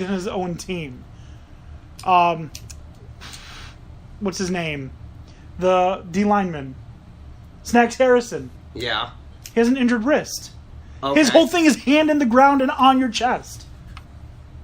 in his own team. What's his name? The D lineman. Snacks Harrison. Yeah. He has an injured wrist. Okay. His whole thing is hand in the ground and on your chest.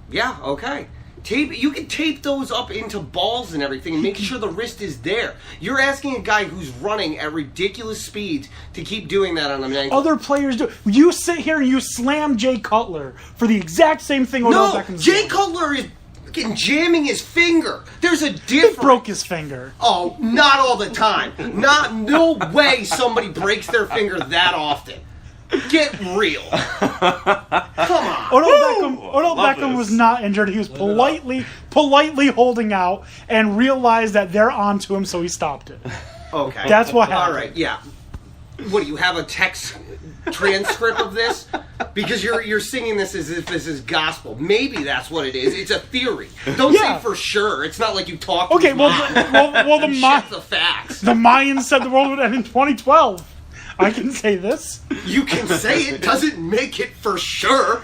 Yeah, okay. You can tape those up into balls and everything and make sure the wrist is there. You're asking a guy who's running at ridiculous speeds to keep doing that on an ankle. Other players do. You sit here and you slam Jay Cutler for the exact same thing Odell Beckham's Jay doing. Cutler is fucking jamming his finger. There's a He difference. broke his finger. Oh, not all the time. No way somebody breaks their finger that often. Get real. Come on. Odell Beckham was not injured. He was politely holding out and realized that they're onto him, so he stopped it. Okay. That's what happened. All right, yeah. What, do you have a text transcript of this? Because you're singing this as if this is gospel. Maybe that's what it is. It's a theory. Don't say for sure. It's not like you talk to Okay, well, the facts. The Mayans said the world would end in 2012. I can say this. You can say it doesn't make it for sure.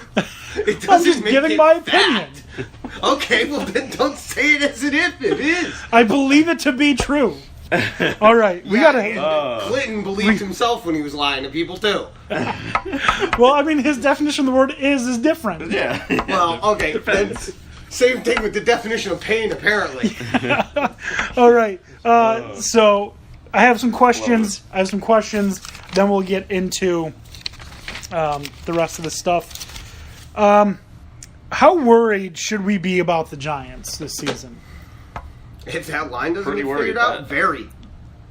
It doesn't I'm just make giving it my fact. opinion. Okay, well then don't say it as if it is. I believe it to be true. All right, we gotta. Clinton believed himself when he was lying to people too. Well, I mean, his definition of the word is different. Yeah. Well, okay, then same thing with the definition of pain, apparently. All right, so I have some questions. Then we'll get into the rest of the stuff. How worried should we be about the Giants this season? If that line doesn't Pretty get worried, figured out, man. very.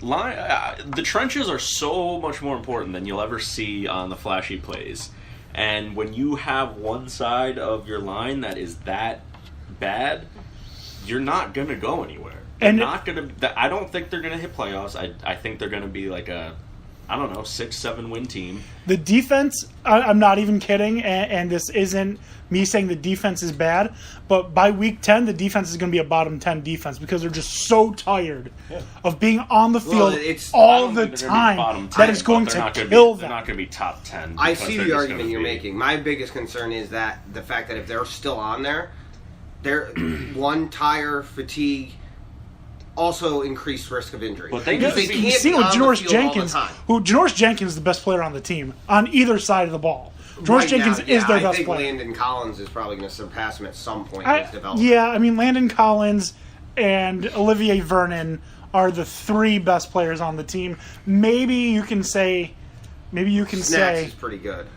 The trenches are so much more important than you'll ever see on the flashy plays. And when you have one side of your line that is that bad, you're not going to go anywhere. I don't think they're going to hit playoffs. I think they're going to be like a, 6-7 win team. The defense, I'm not even kidding, and this isn't me saying the defense is bad, but by week 10, the defense is going to be a bottom 10 defense because they're just so tired of being on the field all the time that it's going to kill them. They're not going to be top 10. I see the argument you're making. My biggest concern is that the fact that if they're still on there, they're one tire fatigue, also increased risk of injury. But they You see with Janoris Jenkins, Janoris Jenkins is the best player on the team on either side of the ball. Janoris Jenkins is their best player. I think Landon Collins is probably going to surpass him at some point in his development. Yeah, I mean, Landon Collins and Olivier Vernon are the three best players on the team. Maybe you can say... Snacks is pretty good.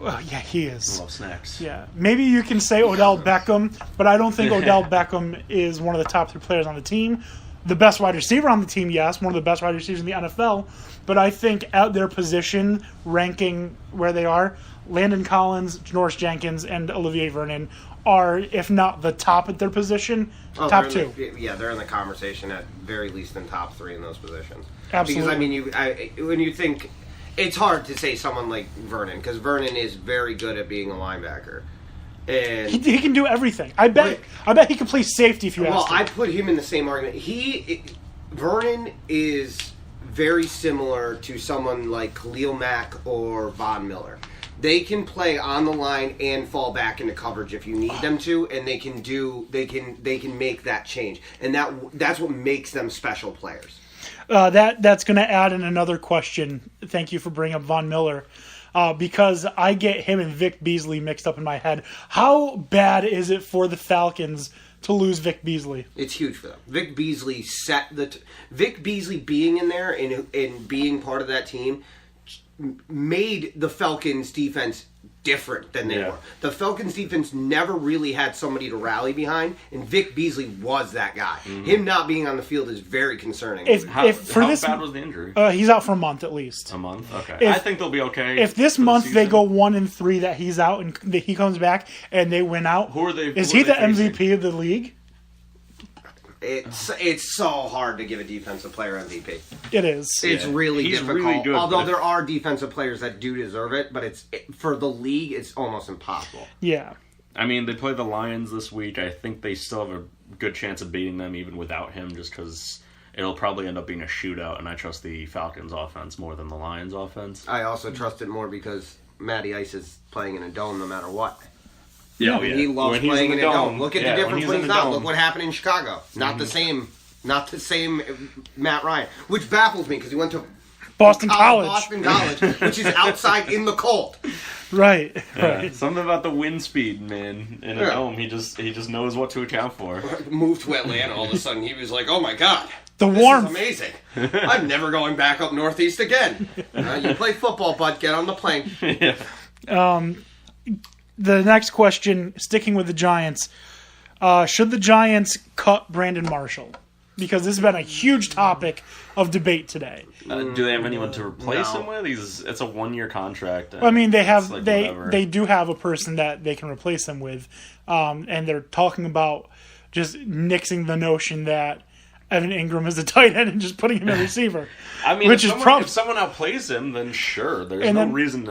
Well, yeah, he is. I love Snacks. Yeah, maybe you can say Odell Beckham, but I don't think Odell Beckham is one of the top three players on the team. The best wide receiver on the team, yes, one of the best wide receivers in the NFL. But I think at their position, ranking where they are, Landon Collins, Janoris Jenkins, and Olivier Vernon are, if not the top at their position, top two. They're in the conversation at very least in top three in those positions. Absolutely. Because, I mean, when you think... It's hard to say someone like Vernon, because Vernon is very good at being a linebacker. And he can do everything. I bet he can play safety if you ask him. Well, I put him in the same argument. Vernon is very similar to someone like Khalil Mack or Von Miller. They can play on the line and fall back into coverage if you need them to, and they can make that change. And that's what makes them special players. That's going to add in another question. Thank you for bringing up Von Miller. Because I get him and Vic Beasley mixed up in my head. How bad is it for the Falcons to lose Vic Beasley? It's huge for them. Vic Beasley Vic Beasley being in there and being part of that team made the Falcons defense different than they were. The Falcons defense never really had somebody to rally behind, and Vic Beasley was that guy. Mm-hmm. Him not being on the field is very concerning. How bad was the injury? He's out for a month at least. A month? Okay. I think they'll be okay. If this month they go 1-3 that he's out and he comes back and they win out, is he the MVP of the league? It's so hard to give a defensive player MVP. It is. It's really He's difficult. Really good, although there are defensive players that do deserve it, but for the league, it's almost impossible. Yeah. I mean, they play the Lions this week. I think they still have a good chance of beating them even without him, just because it'll probably end up being a shootout, and I trust the Falcons offense more than the Lions offense. I also trust it more because Matty Ice is playing in a dome no matter what. Yeah, He loves when he's playing in in the a dome. dome. Look at Yeah, the difference when when he's he's in the not. Look dome. what happened in Chicago. Not the same. Not the same Matt Ryan, which baffles me because he went to Boston College. Boston College, which is outside in the cold. Right. Yeah, Right. something about the wind speed, man, in a Yeah. dome. He just knows what to account for. Moved to Atlanta, all of a sudden he was like, "Oh my god, The this warmth. is amazing! I'm never going back up northeast again." You play football, bud. Get on the plane. Yeah. The next question, sticking with the Giants, should the Giants cut Brandon Marshall? Because this has been a huge topic of debate today. Do they have anyone to replace No. him with? It's a 1-year contract. I mean, they It's have like they whatever. they do have a person that they can replace him with, and they're talking about just nixing the notion that Evan Ingram is a tight end and just putting him at receiver. I mean, which if is someone, if someone outplays him, then sure. There's And no then reason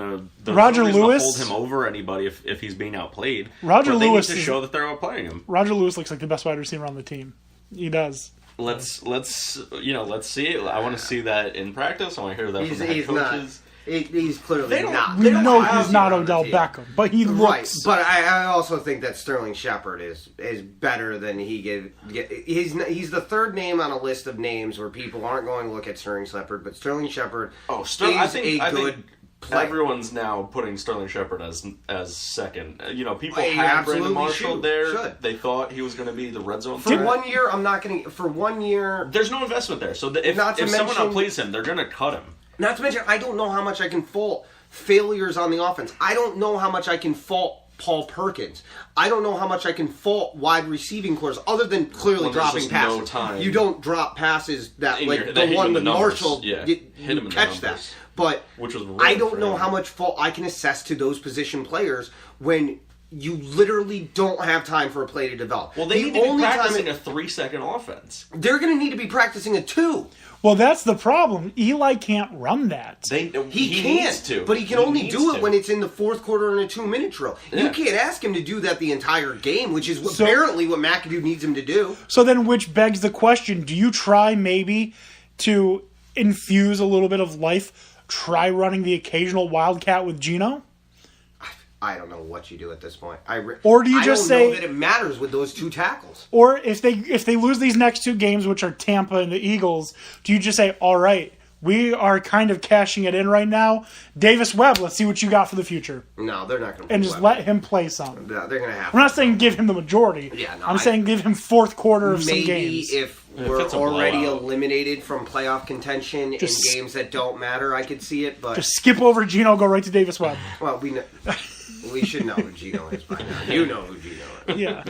to Roger no reason Lewis- to hold him over anybody if he's being outplayed. Roger but they Lewis need to is- show that they're outplaying him. Roger Lewis looks like the best wide receiver on the team. He does. Let's see it. I want to see that in practice. I want to hear that from the head He's not. coaches. He's clearly They don't- not. We They don't know have he's not him on the Odell team. Beckham, but he Right, looks. but I also think that Sterling Shepard is better than he gave. He's the third name on a list of names where people aren't going to look at Sterling Shepard, but Sterling Shepard Oh, Sterling! I is think a good player. everyone's now putting Sterling Shepard as second. People Well, you had Brandon absolutely Marshall there. should. They thought he was going to be the red zone For threat. 1 year, I'm not going to. For 1 year, There's no investment there. So if Not to someone mention- outplays him, they're going to cut him. not to mention, I don't know how much I can fault failures on the offense. I don't know how much I can fault Paul Perkins. I don't know how much I can fault wide receiving cores other than clearly When there's dropping just passes. no time. You don't drop passes that In like your- that the hit you one in the with numbers. Marshall. Yeah. You Hit him in the catch that, numbers. but Which was I rare don't for know him. how much fault I can assess to those position players when you literally don't have time for a play to develop. Well, they The need to be only time practicing a 3-second offense. they're going to need to be practicing a 2. Well, that's the problem. Eli can't run that. He can, needs to, but he can only needs do it to. when it's in the fourth quarter in a 2-minute drill. You Yeah. can't ask him to do that the entire game, which is So- apparently what McAdoo needs him to do. So then, which begs the question: do you try maybe to infuse a little bit of life? Try running the occasional wildcat with Geno. I don't know what you do at this point. Or do you just I say- don't know that it matters with those 2 tackles. Or if they lose these next 2 games, which are Tampa and the Eagles, do you just say, all right, we are kind of cashing it in right now. Davis Webb, let's see what you got for the future. No, they're not going to. And just let him play some. No, they're going to have. I'm not saying give him the majority. Yeah, no, I'm saying give him fourth quarter of some maybe games. if If we're it's a already blowout. eliminated from playoff contention Just- in games that don't matter, I could see it. But Just skip over Geno, go right to Davis Webb. well, we should know who Gino is by now. You know who Gino is. Yeah.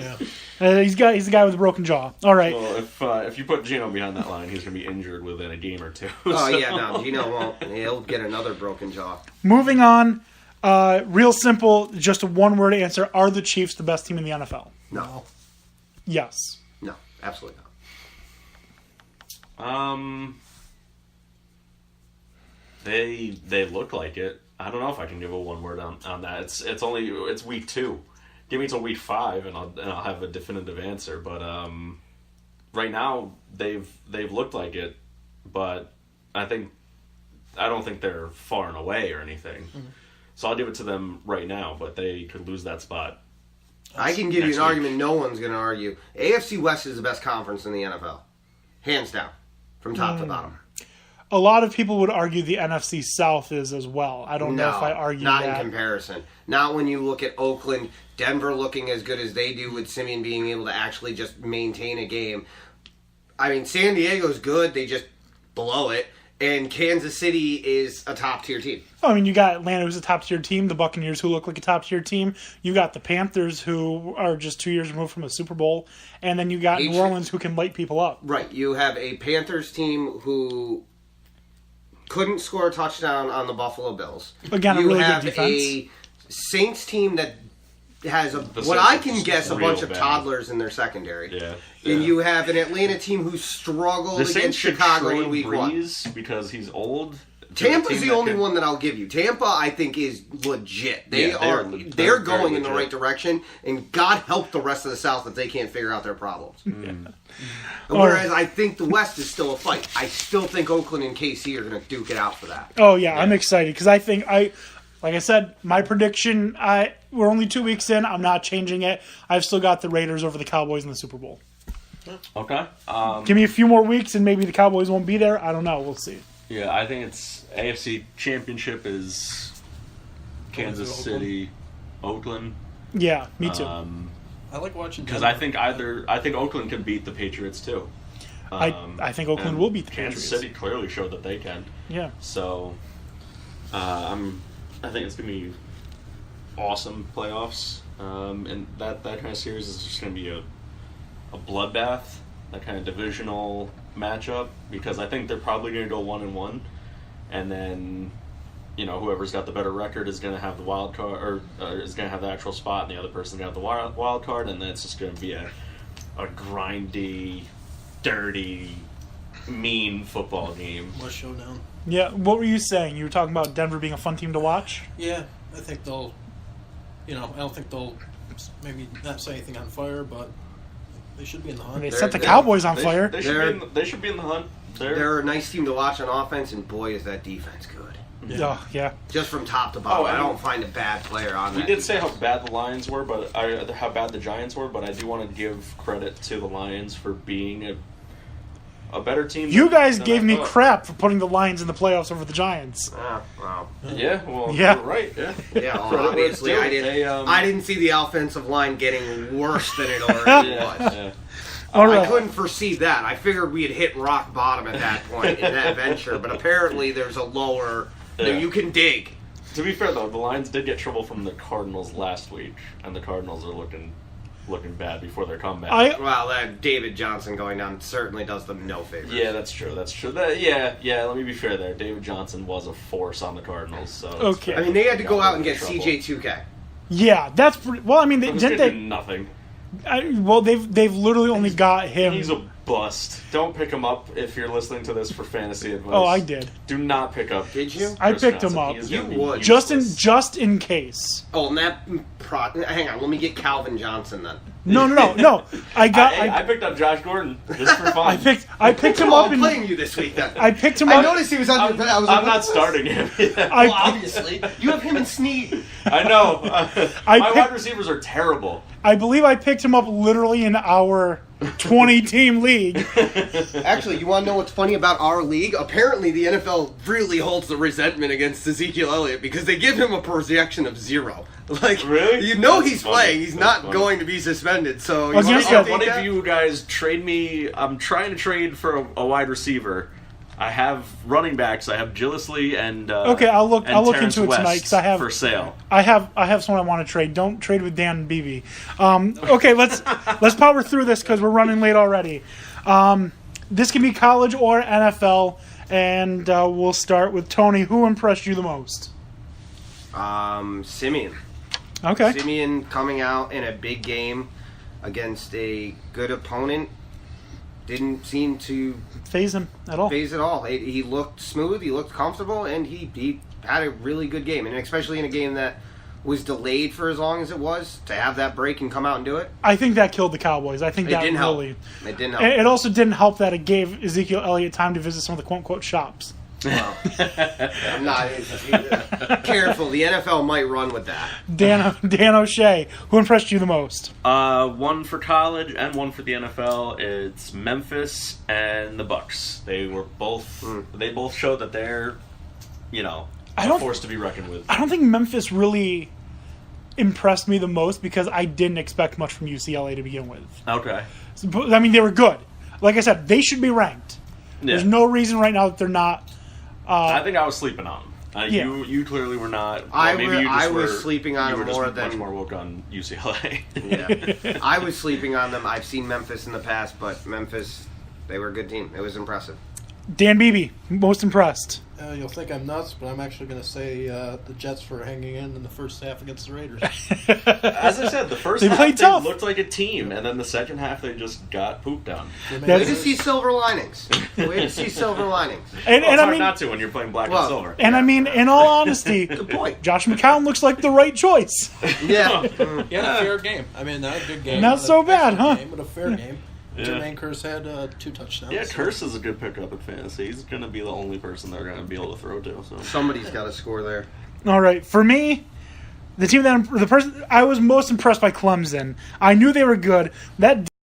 He's the guy with a broken jaw. All right. Well, if you put Geno behind that line, he's going to be injured within a game or 2. Oh So- yeah, no, Gino won't. He'll get another broken jaw. Moving on. Real simple, just a one-word answer. Are the Chiefs the best team in the NFL? No, Yes. no, absolutely not. They look like it. I don't know if I can give a one word on that. It's week 2. Give me till week 5 and I'll have a definitive answer. But right now they've looked like it, but I don't think they're far and away or anything. Mm-hmm. So I'll give it to them right now, but they could lose that spot. I can give you Next an week. argument no one's going to argue. AFC West is the best conference in the NFL. Hands down. From top to bottom. A lot of people would argue the NFC South is as well. I don't know if I argue not that. in comparison. Not when you look at Oakland, Denver looking as good as they do with Simeon being able to actually just maintain a game. I mean, San Diego's good. They just blow it. And Kansas City is a top-tier team. I mean, you got Atlanta, who's a top-tier team, the Buccaneers, who look like a top-tier team. You got the Panthers, who are just 2 years removed from a Super Bowl. And then you got New Orleans, who can light people up. Right. You have a Panthers team who couldn't score a touchdown on the Buffalo Bills. Again, a you really good have defense. a Saints team that has what Saints I are can just guess a real bunch of bad. toddlers in their secondary. Yeah. And you have an Atlanta team who struggled The Saints against should Chicago trade in week 1. Breeze because he's old. Tampa's team the that only could- one that I'll give you. Tampa, I think, is legit. They're they're going very in the legit. right direction, and God help the rest of the South if they can't figure out their problems. Whereas I think the West is still a fight. I still think Oakland and KC are going to duke it out for that. Oh, yeah, I'm excited because I think Like I said, my prediction, we're only 2 weeks in. I'm not changing it. I've still got the Raiders over the Cowboys in the Super Bowl. Okay. Give me a few more weeks and maybe the Cowboys won't be there. I don't know. We'll see. Yeah, I think it's AFC Championship is Kansas City, Oakland. Yeah, me too. I like watching Because I think Oakland can beat the Patriots too. I think Oakland and will beat the Kansas Patriots. City clearly showed that they can. Yeah. So, I think it's gonna be awesome playoffs, and that kind of series is just gonna be a bloodbath, that kind of divisional matchup, because I think they're probably gonna go 1-1, and then whoever's got the better record is gonna have the wild card, or is gonna have the actual spot, and the other person's gonna have the wild card, and then it's just gonna be a grindy, dirty, mean football game. More showdown. Yeah, what were you saying? You were talking about Denver being a fun team to watch? Yeah, I think they'll, I don't think they'll maybe not set anything on fire, but they should be in the hunt. They set the Cowboys on fire. They should be in the hunt. They're a nice team to watch on offense, and boy, is that defense good. Yeah. Yeah. Just from top to bottom, I don't find a bad player on that. We did say how bad the Lions were, how bad the Giants were, but I do want to give credit to the Lions for being a better team. You guys than gave I me thought. crap for putting the Lions in the playoffs over the Giants. Wow. Yeah, well, Yeah. you're right. Yeah, Yeah, well, Credit where it's obviously due. I didn't see the offensive line getting worse than it already Yeah, was. yeah. All I right. couldn't foresee that. I figured we had hit rock bottom at that point in that venture, but apparently there's a lower Yeah. that you can dig. To be fair though, the Lions did get trouble from the Cardinals last week, and the Cardinals are looking bad before their comeback. Well, that David Johnson going down certainly does them no favors. Yeah, that's true. That's true. Yeah. Let me be fair there. David Johnson was a force on the Cardinals. So it's Okay. fair I mean, they had to got go them out and in get trouble. CJ2K. Yeah, that's pretty. Well, I mean, This didn't kid did they? nothing. They've literally only got him. He's a bust. Don't pick him up if you're listening to this for fantasy advice. Oh, I did. Do not pick up. Did you? I Chris picked him Johnson. up. He is You gonna be would. useless. just in case. Oh, and that hang on, let me get Calvin Johnson then. No. I picked up Josh Gordon just for fun. I picked him Oh, up I'm in. playing you this week then. I picked him I up. noticed he was on your. I was like, I'm not what's this? starting him. I- Well, obviously, you have him and Snead. I know. I My picked- wide receivers are terrible. I believe I picked him up literally in our 20-team league. Actually, you want to know what's funny about our league? Apparently, the NFL really holds the resentment against Ezekiel Elliott because they give him a projection of 0. Like, Really? you know That's he's funny. playing. He's That's not funny. going to be suspended. So, you was gonna wanna say, update One that? of you guys trade me. I'm trying to trade for a wide receiver. I have running backs. I have Gillisley and Okay, I'll look Terrence into it tonight, West 'cause I have- for sale. I have someone I want to trade. Don't trade with Dan and Beebe. Okay, let's power through this because we're running late already. This can be college or NFL, and we'll start with Tony. Who impressed you the most? Simeon. Okay. Simeon coming out in a big game against a good opponent didn't seem to Phase him at all. phase at all. He looked smooth, he looked comfortable, and he had a really good game. And especially in a game that was delayed for as long as it was, to have that break and come out and do it, I think that killed the Cowboys. I think it that didn't help. really. It didn't help. It also didn't help that it gave Ezekiel Elliott time to visit some of the quote-unquote shops. Well, I'm not careful. The NFL might run with that. Dan O'Shea, who impressed you the most? One for college and one for the NFL. It's Memphis and the Bucks. They were both. They both showed that they're, I a don't- force to be reckoned with. I don't think Memphis really impressed me the most because I didn't expect much from UCLA to begin with. Okay. I mean, they were good. Like I said, they should be ranked. Yeah. There's no reason right now that they're not. I think I was sleeping on them. Yeah. You clearly were not. I maybe wa- you just I was were- sleeping on you them were just more much than- more woke on UCLA. Yeah, I was sleeping on them. I've seen Memphis in the past, but Memphis, they were a good team. It was impressive. Dan Beebe, most impressed. You'll think I'm nuts, but I'm actually going to say the Jets for hanging in the first half against the Raiders. As I said, the first They half played they tough. looked like a team, and then the second half they just got pooped on. They made That's- Way to it- see silver linings. Way to see silver linings. And, Well, and it's I hard mean, not to when you're playing black Well, and silver. and I mean, in all honesty, Good point. Josh McCown looks like the right choice. Yeah. He had a fair game. I mean, not a good game. Not so an bad, excellent huh? Game, but a fair game. Yeah. Jermaine Kearse had 2 touchdowns. Yeah, Curse is a good pickup in fantasy. He's going to be the only person they're going to be able to throw to. So Somebody's got to score there. All right, for me, the person I was most impressed by Clemson. I knew they were good. That